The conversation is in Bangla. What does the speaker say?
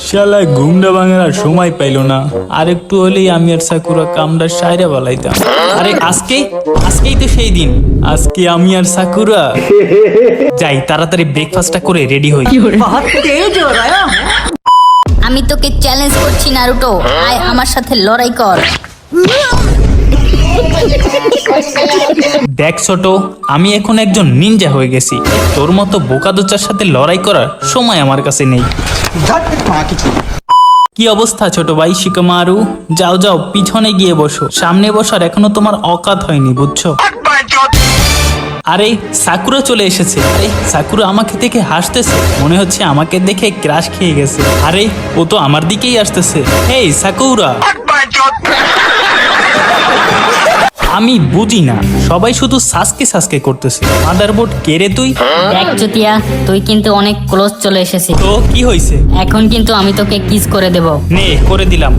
শালা ঘুমটা ভাঙার আর সময় পাইলো না। আর একটু হলেই আমি আর সাকুরা কামটা সাইরা বালাইতাম। আরে আজকেই তো সেই দিন। আজকে আমি আর সাকুরা যাই তাড়াতাড়ি ব্রেকফাস্টটা করে রেডি হই। আমি তোকে চ্যালেঞ্জ করছি নারুটো, আয় আমার সাথে লড়াই কর। দেখ ছোট, আমি এখন একজন নিনজা হয়ে গেছি। তোর মতো বোকাদোচার সাথে লড়াই করার সময় আমার কাছে নেই। কি অবস্থা ছোট ভাই শিকমারু? যাও যাও পিছনে গিয়ে বসো, সামনে বসার এখনো তোমার অকাত হয়নি, বুঝছো? আরে সাকুরা চলে এসেছে। আরে সাকুরা আমাকে দেখে হাসতেছে, মনে হচ্ছে আমাকে দেখে ক্রাশ খেয়ে গেছে। আরে ও তো আমার দিকেই আসতেছে। হেই সাকুরা, আমি বুঝি না, সবাই শুধু সাসকে করতেছে। মাদারবোর্ড কে রে তুই? দেখ চুতিয়া, তুই কিন্তু অনেক ক্লোজ চলে এসেছিস। তো কি হয়েছে? এখন কিন্তু আমি তোকে কিস করে দেব। নে করে দিলাম।